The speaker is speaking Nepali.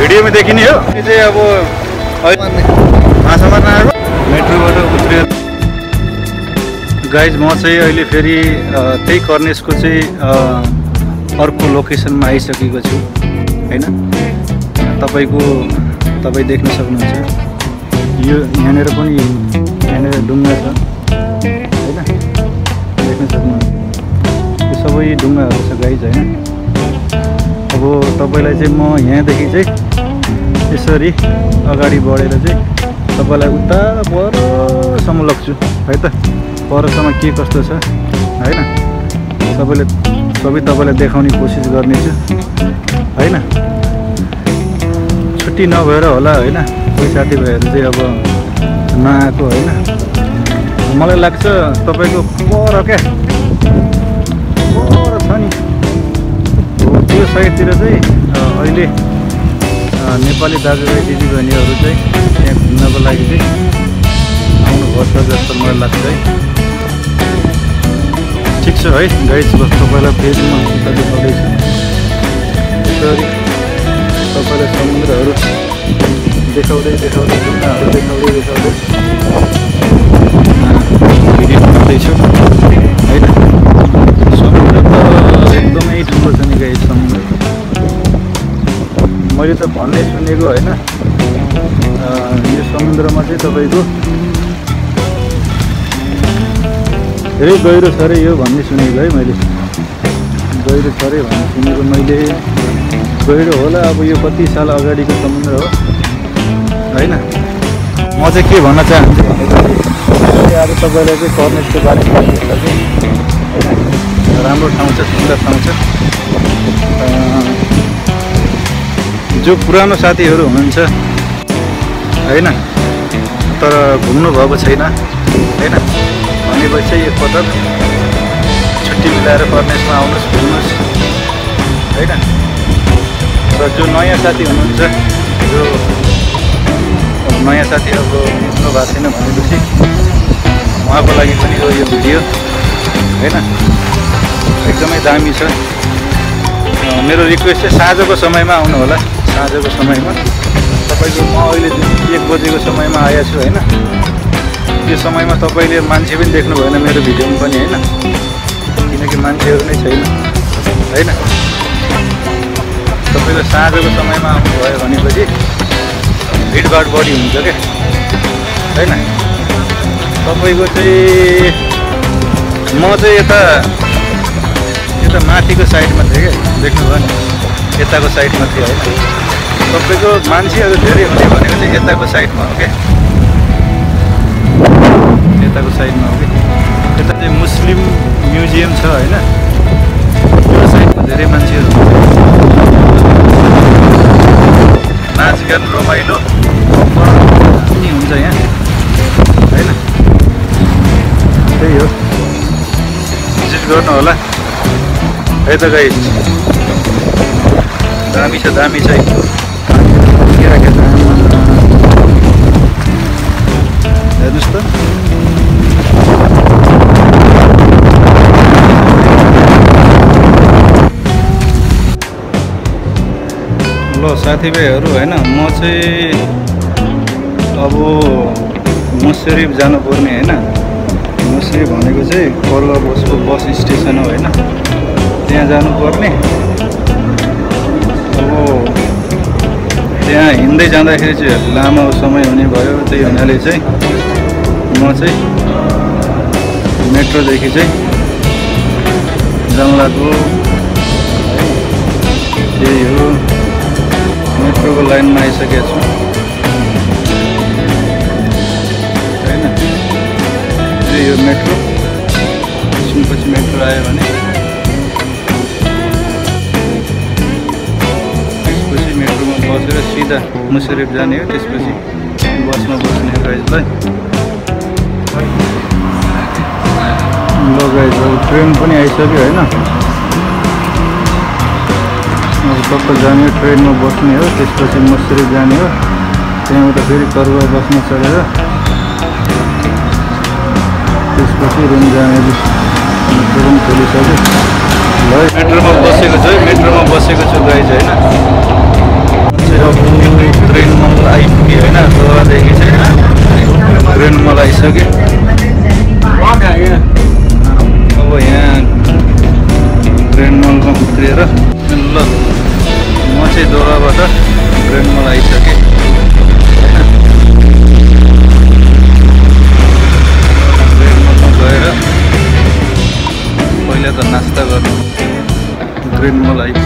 भिडियोमा देखिने हो यो चाहिँ अब माछा मार्न आएको मेट्रोबाट उत्रिएर गाइज म चाहिँ अहिले फेरि त्यही कर्नेसको चाहिँ अर्को लोकेसनमा आइसकेको छु हैन तपाईँ देख्न सक्नुहुन्छ यो यहाँनिर पनि यहाँनिर ढुङ्गा छ हैन देख्न सक्नुहुन्छ यो सबै ढुङ्गाहरू छ गाइज हैन अब तपाईलाई चाहिँ म यहाँदेखि चाहिँ यसरी अगाडि बढेर चाहिँ तपाईलाई उता परसम्म लग्छु है त परसम्म के कस्तो छ हैन सबै तपाईलाई देखाउने कोसिस गर्नेछु हैन छुट्टी नभएर होला हैन कोही साथीभाइहरू चाहिँ अब नआएको हैन मलाई लाग्छ तपाईको पर क्या पर छ नि त्यो साइडतिर चाहिँ अहिले नेपाली दाजुभाइ दिदीबहिनीहरू चाहिँ त्यहाँ घुम्नको लागि चाहिँ आउनुपर्छ जस्तो मलाई लाग्छ है ठिक छ है गाइज तपाईँलाई फेरि म देखाउँदैछु यसरी तपाईँलाई समुद्रहरू देखाउँदै ढुङ्गाहरू देखाउँदै भिडियो बनाउँदैछु है त समुद्र त एकदमै ठुलो छ नि गाइज समुद्र मैले त भन्दै सुनेको होइन यो समुद्रमा चाहिँ तपाईँको धेरै गहिरो छ अरे यो भन्ने सुनेको है मैले गहिरो छ अरे भन्ने सुनेको मैले गहिरो होला अब यो कति साल अगाडिको समुद्र हो होइन म चाहिँ के भन्न चाहन्छु भनेपछि अब तपाईँलाई चाहिँ कर्नेसको बारेमा राम्रो ठाउँ छ सुन्दर ठाउँ छ जो पुरानो साथीहरू हुनुहुन्छ हैन तर घुम्नु भएको छैन हैन भनेपछि चाहिँ एकपटक छुट्टी मिलाएर कर्नेसमा आउनुहोस् घुम्नुहोस् हैन र जो नयाँ साथी हुनुहुन्छ जो नयाँ साथी अब मिल्नु भएको छैन भनेपछि उहाँको लागि पनि हो यो भिडियो हैन एकदमै दामी छ मेरो रिक्वेस्ट चाहिँ साँझको समयमा आउनु होला साँझको समयमा तपाईँको म अहिले 1 बजेको समयमा आएको छु हैन त्यो समयमा तपाईँले मान्छे पनि देख्नु भएन मेरो भिडियोमा पनि हैन किनकि मान्छेहरू नै छैन हैन तपाईँले साँझको समयमा आउनुभयो भनेपछि भिडभाड बढी हुन्छ क्या हैन तपाईँको चाहिँ म चाहिँ यता माथिको साइडमा थिएँ क्या देख्नुभयो नि यताको साइडमा थियो होइन तपाईँको मान्छेहरू धेरै हुने भनेको चाहिँ यताको साइडमा हो क्या यताको साइडमा हो कि यता चाहिँ मुस्लिम म्युजियम छ होइन त्यो साइडमा धेरै मान्छेहरू नाचगान रमाइलो पनि हुन्छ यहाँ होइन त्यही हो भिजिट गर्नु होला है त गाइस दामी छ हेर्नुहोस् त ल साथीभाइहरू होइन म चाहिँ अब मुसरिफ जानुपर्ने होइन मुसरिफ भनेको चाहिँ कर्ला बसको बस स्टेसन हो होइन त्यहाँ जानुपर्ने अब त्यहाँ हिँड्दै जाँदाखेरि चाहिँ लामो समय हुने भयो त्यही हुनाले चाहिँ म चाहिँ मेट्रोदेखि चाहिँ जाउँलाको त्यही हो मेट्रोको लाइनमा आइसकेको छु होइन त्यही हो मेट्रो एकछिनपछि मेट्रो आयो भने त्यसपछि मेट्रोमा बसेर सिधा मुसरिफ जाने हो त्यसपछि बसमा बस्ने गाइजलाई ल गाइज अब ट्रेन पनि आइसक्यो होइन अब टक्क जाने ट्रेनमा बस्ने हो त्यसपछि मुसरिफ जाने हो त्यहाँबाट फेरि कर्वा बसमा चढेर त्यसपछि रुम जाने मेट्रो पनि खोलिसक्यो ल मेट्रोमा बसेको छु गाइज होइन ग्रेन मल आइपुग्यो होइन दोहोरादेखि चाहिँ ग्रेन मल आइसक्यो अब यहाँ ग्रेन मलमा उत्रिएर ल म चाहिँ दोहोराबाट ग्रेन मल आइसकेँ ग्रेन मलमा गएर पहिला त नास्ता गर्नु ग्रेन मल आइपुग्यो